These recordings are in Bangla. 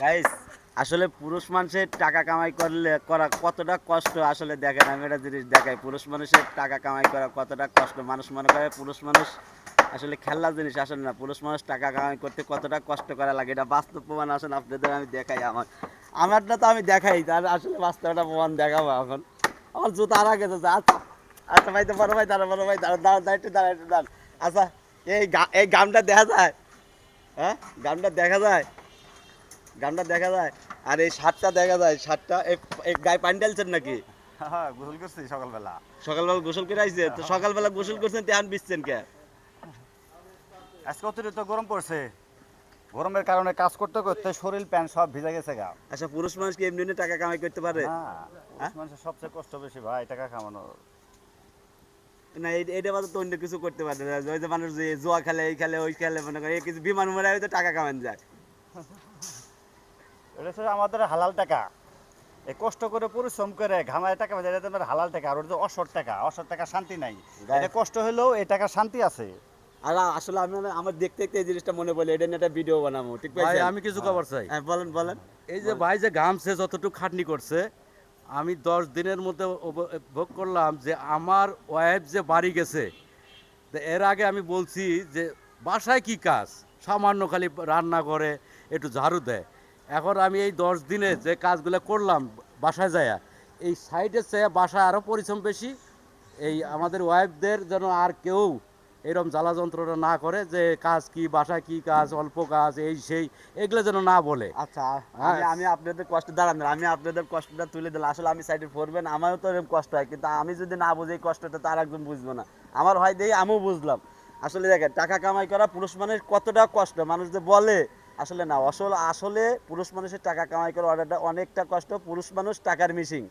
গাইস, আসলে পুরুষ মানুষের টাকা কামাই করা কতটা কষ্ট আসলে দেখেন। আমি একটা জিনিস দেখাই, পুরুষ মানুষের টাকা কামাই করা কতটা কষ্ট। মানুষ মনে করে পুরুষ মানুষ আসলে খেলনা জিনিস, আসলে না। পুরুষ মানুষ টাকা কামাই করতে কতটা কষ্ট করা লাগে এটা বাস্তব প্রমাণ আসলে আপনাদের আমি দেখাই। আমারটা তো আমি দেখাই, তার আসলে বাস্তব একটা প্রমাণ দেখাবো এখন। আমার জুতা আর আগে যাচ্ছে। আচ্ছা আচ্ছা ভাই, তো বড় ভাই দাঁড়া, বড় ভাই দাঁড়া, দাঁড়া একটু দাঁড়া, একটু দাঁড়া। আচ্ছা, এই গামটা দেখা যায়? হ্যাঁ, গামটা দেখা যায়, গামটা দেখা যায়। আর এই শার্টটা দেখা যায়, শার্টটা এই গায়ে পানি ঢালছেন নাকি? হ্যাঁ, গোসল করছি সকালবেলা। সকালবেলা গোসল করে আইছে তো? সকালবেলা গোসল করছেন তেহান বিচ্ছেন কে? আজকে অতিরিক্ত গরম পড়ছে। গরমের কারণে কাজ করতে করতে শরীর প্যান্ট সব ভিজে গেছে গা। আচ্ছা, পুরুষ মানুষ কি এমনি এমনি টাকা কামাই করতে পারে? না, হ্যাঁ, পুরুষ মানুষের সবচেয়ে কষ্ট বেশি ভাই টাকা কামানো। না এটা বাদে তো অন্য কিছু করতে পারে না। ওই যে মানুষ যে জুয়া খেলে, এই খেলে, ওই খেলে, মনে করে এই কিছু বিমান উড়ায় হয়তো টাকা কামান যায়। এটা হচ্ছে আমাদের হালাল টাকা। এই কষ্ট করে পরিশ্রম করে ঘামায় টাকা বাজারে তোমার হালাল টাকা। আর ওটা যে অসৎ টাকা, অসৎ টাকা শান্তি নাই। এটা কষ্ট হলেও এই টাকা শান্তি আছে। আর আসলে আমি আমার দেখতে দেখতে এই জিনিসটা মনে পড়লো, এটা নিয়ে একটা ভিডিও বানাবো, ঠিক ভাই আছে? আমি কিছু খবর চাই। হ্যাঁ, বলেন বলেন। এই যে ভাই যে ঘামছে যতটুকু খাটনি করছে, আমি 10 দিনের মধ্যে ভোগ করলাম যে আমার ওয়াইফ যে বাড়ি গেছে। তো এর আগে আমি বলছি যে বাসায় কি কাজ, সামান্য খালি রান্না করে একটু ঝাড়ু দেয়। এখন আমি এই 10 দিনে যে কাজগুলো করলাম বাসায় যায়া, এই সাইডে চেয়ে বাসায় আরও পরিশ্রম বেশি। এই আমাদের ওয়াইফদের যেন আর কেউ এরকম জ্বালা যন্ত্রণা না করে যে কাজ কি, বাসায় কি কাজ, অল্প কাজ, এই সেই এগুলো যেন না বলে। আচ্ছা, হ্যাঁ, আমি আপনাদের কষ্ট দাঁড়ান, আমি আপনাদের কষ্টটা তুলে দিলাম। আসলে আমি সাইডে পড়বেন, আমারও তো এরকম কষ্ট হয়, কিন্তু আমি যদি না বুঝি এই কষ্টটা তো আর একজন বুঝবো না। আমার হয় দেখি আমিও বুঝলাম। আসলে দেখেন, টাকা কামাই করা পুরুষ মানুষের কতটা কষ্ট মানুষ যে বলে, আসলে না। আসলে আসলে পুরুষ মানুষের টাকা কামাই করা অর্ডারটা অনেকটা কষ্ট। পুরুষ মানুষ টাকার মিশিং।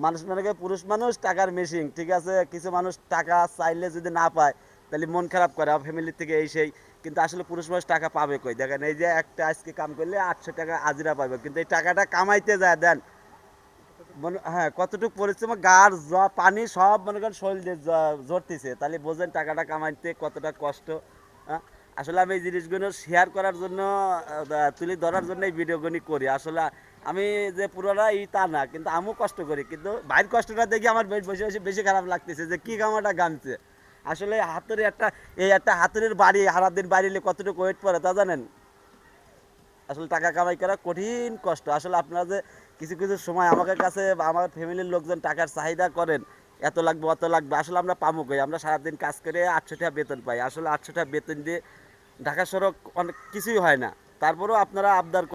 মানুষ মনে করে পুরুষ মানুষ টাকার মেশিন, ঠিক আছে? কিছু মানুষ টাকা চাইলে যদি না পায় তাহলে মন খারাপ করে ফ্যামিলি থেকে, এই সেই। কিন্তু আসলে পুরুষ মানুষ টাকা পাবে কই? দেখেন, এই যে একটা আজকে কাম করলে 800 টাকা হাজিরা পাবে, কিন্তু এই টাকাটা কামাইতে যায় দেন হ্যাঁ, কতটুকু পরিশ্রম, গার পানি সব মনে করেন শরীর দিয়ে ঝরতেছে, তাহলে বোঝেন টাকাটা কামাইতে কতটা কষ্ট। হ্যাঁ, আসলে আমি এই জিনিসগুলো শেয়ার করার জন্য, তুলে ধরার জন্য এই ভিডিওগুলি করি। আসলে আমি যে পুরোটা তা না, কিন্তু আমিও কষ্ট করি, কিন্তু ভাইয়ের কষ্টটা দেখি আমার বেশ বসে বসে বেশি খারাপ লাগতেছে যে কি কামাটা গামছে। আসলে হাতুড়ি একটা, এই একটা হাতুড়ির বাড়ি সারাদিন বাড়িলে কতটুকু ওয়েট পড়ে তা জানেন? আসলে টাকা কামাই করা কঠিন কষ্ট। আসলে আপনারা যে কিছু কিছু সময় আমাদের কাছে বা আমার ফ্যামিলির লোকজন টাকার চাহিদা করেন, এত লাগবে অত লাগবে, আসলে আমরা পাবো কই? আমরা সারাদিন কাজ করে 800 টাকা বেতন পাই। আসলে 800 টাকা বেতন দিয়ে ঢাকা সড়ক অনেক কিছুই হয় না। তারপরেও আপনারা আবদার